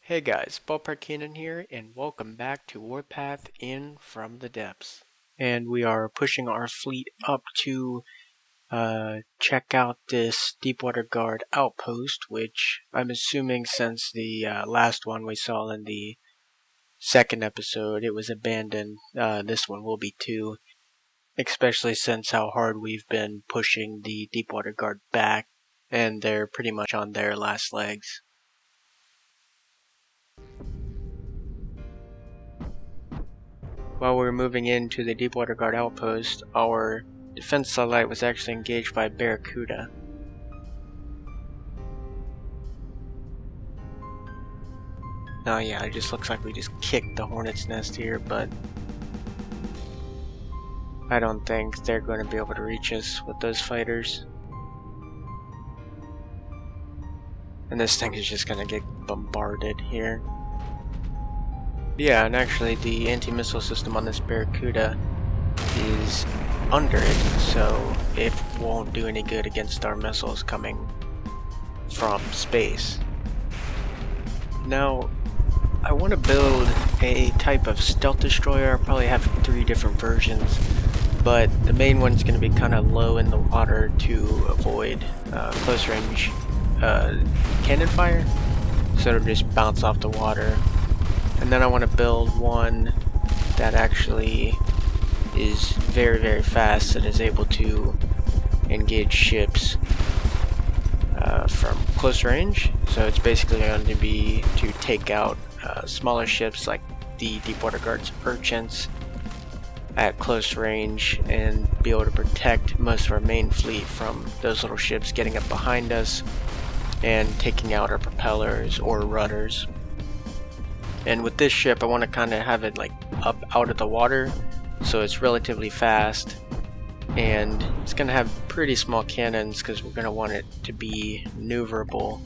Hey guys, ballparkkenan here, and welcome back to Warpath in From the Depths. And we are pushing our fleet up to check out this Deepwater Guard outpost, which I'm assuming since the last one we saw in the second episode, it was abandoned. This one will be too, especially since how hard we've been pushing the Deepwater Guard back, and they're pretty much on their last legs. While we were moving into the Deepwater Guard outpost, our defense satellite was actually engaged by Barracuda. Oh yeah, it just looks like we just kicked the hornet's nest here, but I don't think they're going to be able to reach us with those fighters. And this thing is just going to get bombarded here. Yeah, and actually the anti-missile system on this Barracuda is under it, so it won't do any good against our missiles coming from space. Now, I want to build a type of stealth destroyer. I'll probably have 3 different versions, but the main one's going to be kind of low in the water to avoid close range cannon fire, so it'll just bounce off the water. And then I want to build one that actually is very, very fast and is able to engage ships from close range. So it's basically going to be to take out smaller ships like the Deepwater Guard's Urchins at close range and be able to protect most of our main fleet from those little ships getting up behind us and taking out our propellers or rudders. And with this ship, I want to kind of have it like up out of the water, so it's relatively fast, and it's going to have pretty small cannons because we're going to want it to be maneuverable,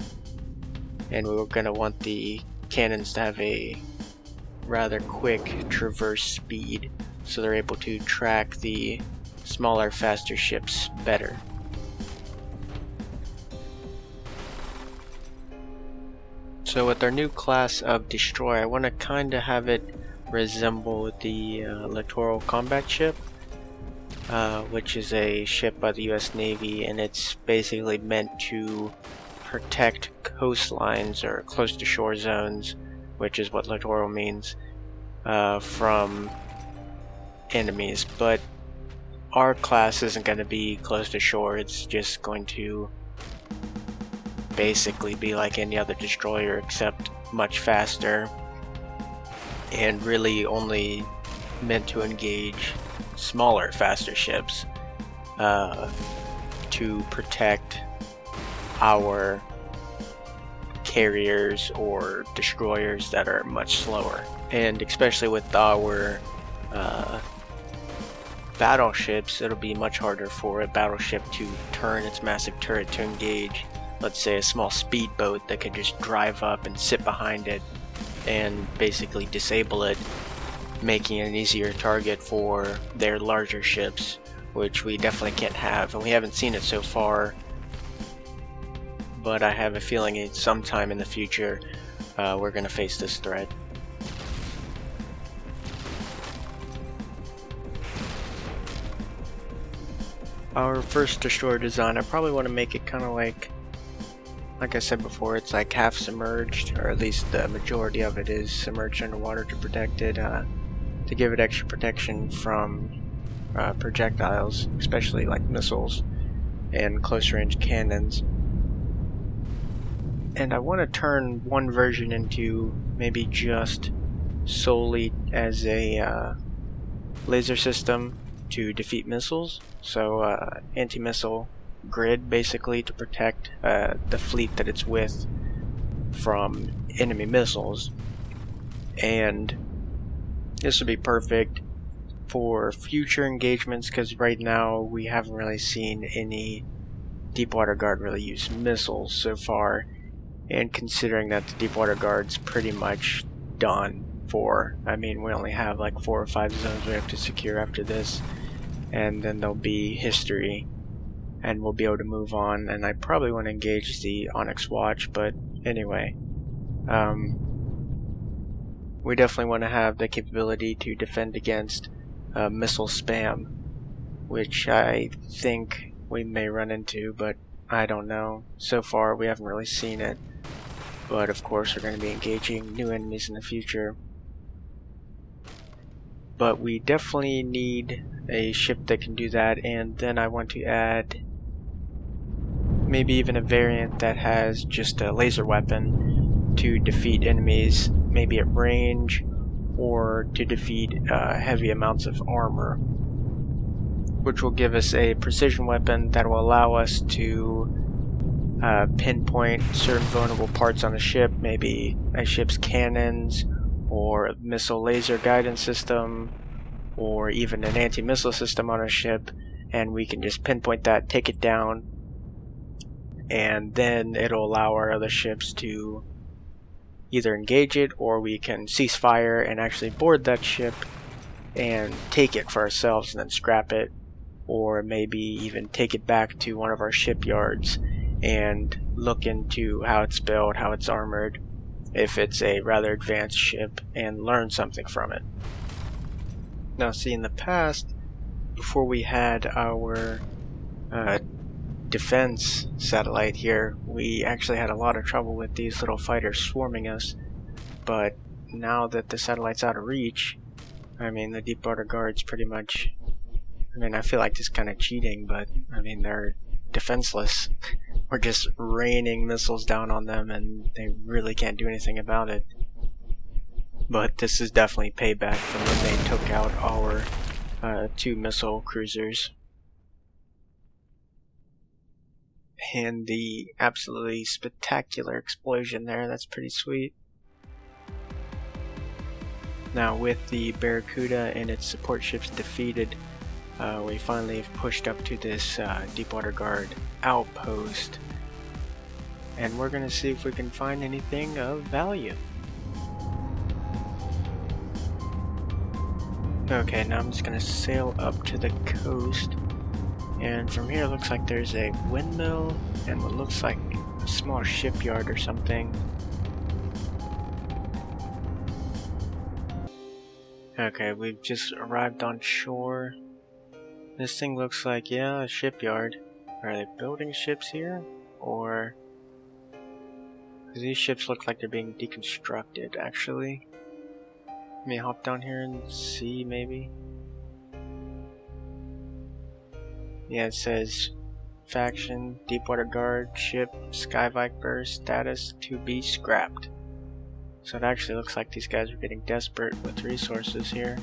and we're going to want the cannons to have a rather quick traverse speed, so they're able to track the smaller, faster ships better. So with our new class of destroyer, I want to kind of have it resemble the Littoral Combat Ship, which is a ship by the US Navy, and it's basically meant to protect coastlines or close to shore zones, which is what littoral means, from enemies. But our class isn't going to be close to shore, it's just going to basically be like any other destroyer except much faster, and really only meant to engage smaller, faster ships to protect our carriers or destroyers that are much slower. And especially with our battleships, it'll be much harder for a battleship to turn its massive turret to engage, let's say, a small speedboat that could just drive up and sit behind it and basically disable it, making it an easier target for their larger ships, which we definitely can't have, and we haven't seen it so far, but I have a feeling it's sometime in the future we're going to face this threat. Our first destroyer design, I probably want to make it kind of like I said before, it's like half submerged, or at least the majority of it is submerged underwater to protect it, to give it extra protection from projectiles, especially like missiles and close range cannons. And I want to turn one version into maybe just solely as a laser system to defeat missiles, so anti-missile grid basically to protect the fleet that it's with from enemy missiles. And this would be perfect for future engagements because right now we haven't really seen any Deepwater Guard really use missiles so far, and considering that the Deepwater Guard's pretty much done for, I mean, we only have like 4 or 5 zones we have to secure after this, and then there'll be history and we'll be able to move on. And I probably want to engage the Onyx Watch, but anyway, we definitely want to have the capability to defend against missile spam, which I think we may run into, but I don't know. So far we haven't really seen it, but of course we're going to be engaging new enemies in the future. But we definitely need a ship that can do that, and then I want to add maybe even a variant that has just a laser weapon to defeat enemies, maybe at range, or to defeat heavy amounts of armor, which will give us a precision weapon that will allow us to pinpoint certain vulnerable parts on a ship, maybe a ship's cannons, or a missile laser guidance system, or even an anti-missile system on a ship, and we can just pinpoint that, take it down, and then it'll allow our other ships to either engage it, or we can cease fire and actually board that ship and take it for ourselves and then scrap it, or maybe even take it back to one of our shipyards and look into how it's built, how it's armored, if it's a rather advanced ship, and learn something from it. Now, see, in the past, before we had our defense satellite here, we actually had a lot of trouble with these little fighters swarming us, but now that the satellite's out of reach, I mean, the deep water guards pretty much, I mean, I feel like this is kind of cheating, but I mean, they're defenseless. We're just raining missiles down on them and they really can't do anything about it. But this is definitely payback from when they took out our 2 missile cruisers. And the absolutely spectacular explosion there, that's pretty sweet. Now, with the Barracuda and its support ships defeated, we finally have pushed up to this Deepwater Guard outpost, and we're going to see if we can find anything of value. Okay, now I'm just going to sail up to the coast, and from here it looks like there's a windmill and what looks like a small shipyard or something. Okay, we've just arrived on shore. This thing looks like, yeah, a shipyard. Are they building ships here? Or... these ships look like they're being deconstructed, actually. Let me hop down here and see, maybe. Yeah, it says faction, Deepwater Guard, ship, Sky Viper, status to be scrapped. So it actually looks like these guys are getting desperate with resources here.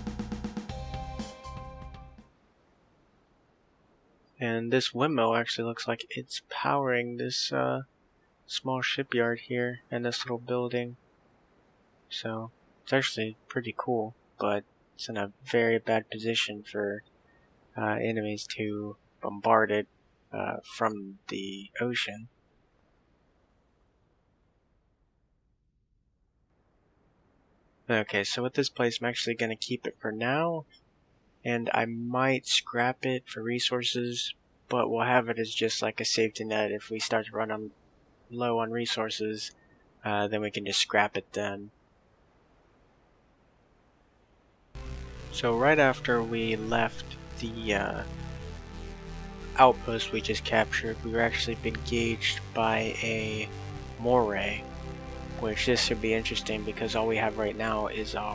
And this windmill actually looks like it's powering this small shipyard here and this little building. So it's actually pretty cool, but it's in a very bad position for enemies to bombard it from the ocean. Okay, so with this place, I'm actually going to keep it for now, and I might scrap it for resources, but we'll have it as just like a safety net. If we start to run low on resources, then we can just scrap it then. So right after we left the outpost we just captured, we were actually engaged by a moray, which this should be interesting because all we have right now is our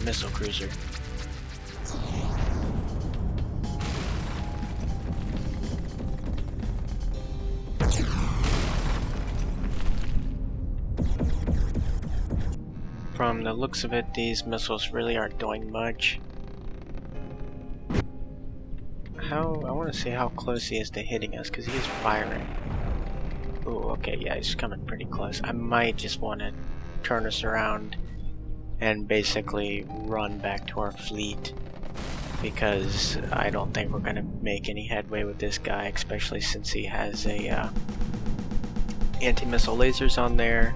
missile cruiser. From the looks of it, these missiles really aren't doing much. I want to see how close he is to hitting us, because he is firing. Ooh, okay, yeah, he's coming pretty close. I might just want to turn us around and basically run back to our fleet, because I don't think we're going to make any headway with this guy, especially since he has a anti-missile lasers on there,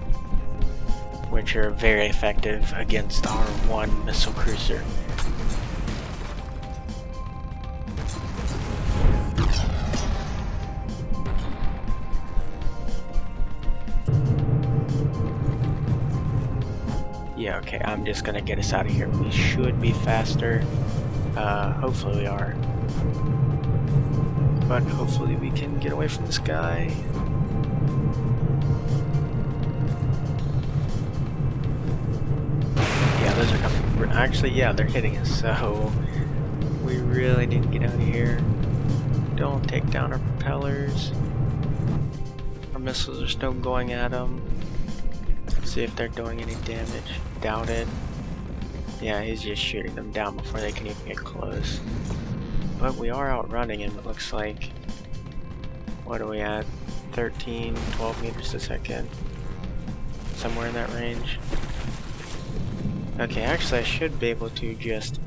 which are very effective against our 1 missile cruiser. Yeah, okay, I'm just gonna get us out of here. We should be faster. Hopefully we are. But hopefully we can get away from this guy. Yeah, those are coming. Actually, yeah, they're hitting us, so we really need to get out of here. Don't take down our propellers. Our missiles are still going at them. See if they're doing any damage. Doubt it. Yeah, he's just shooting them down before they can even get close. But we are outrunning him, it looks like. What are we at? 13, 12 meters a second. Somewhere in that range. Okay, actually I should be able to just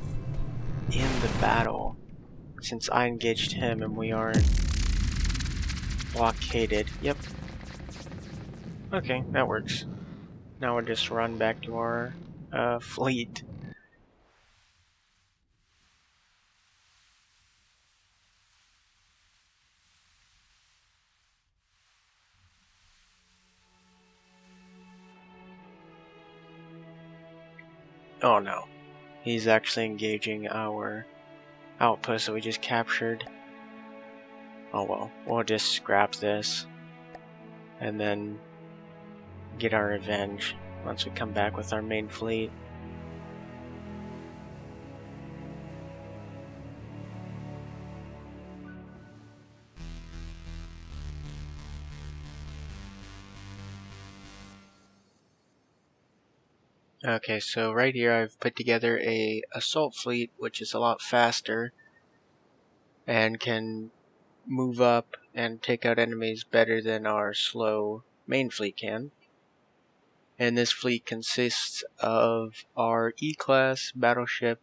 end the battle since I engaged him and we aren't blockaded. Yep. Okay, that works. Now we'll just run back to our fleet. Oh no. He's actually engaging our outpost that we just captured. Oh well, we'll just scrap this and then get our revenge once we come back with our main fleet. Okay, so right here I've put together a assault fleet which is a lot faster and can move up and take out enemies better than our slow main fleet can. And this fleet consists of our E-class battleship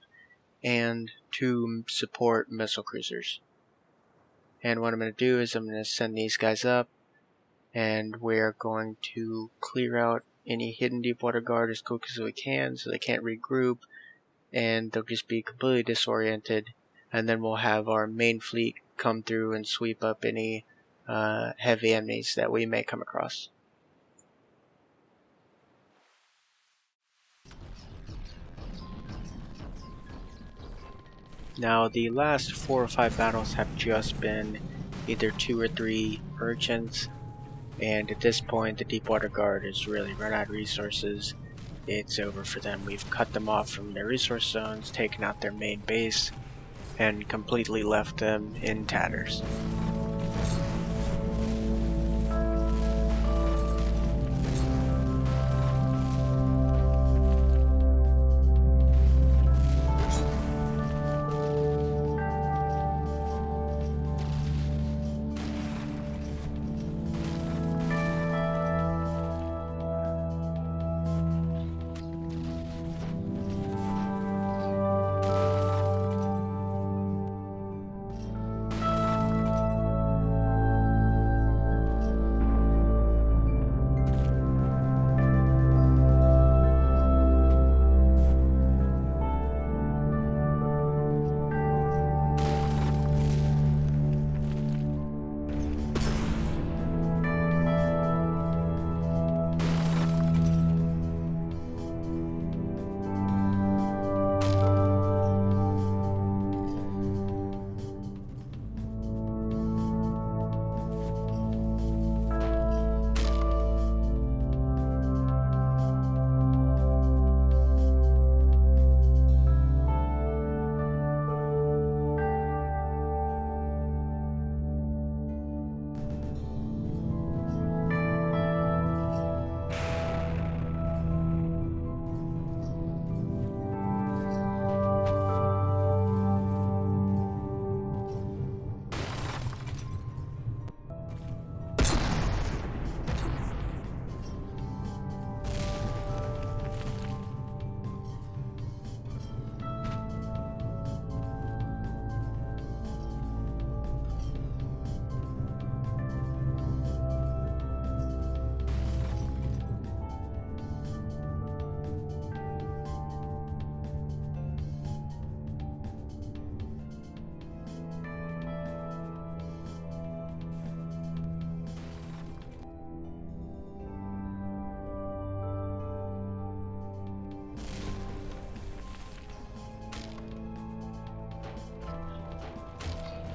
and 2 support missile cruisers. And what I'm going to do is I'm going to send these guys up and we're going to clear out any hidden deep water guard as quick as we can so they can't regroup and they'll just be completely disoriented, and then we'll have our main fleet come through and sweep up any heavy enemies that we may come across. Now the last 4 or 5 battles have just been either 2 or 3 urchins, and at this point the Deepwater Guard has really run out of resources. It's over for them. We've cut them off from their resource zones, taken out their main base, and completely left them in tatters.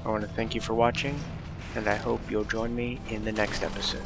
I want to thank you for watching, and I hope you'll join me in the next episode.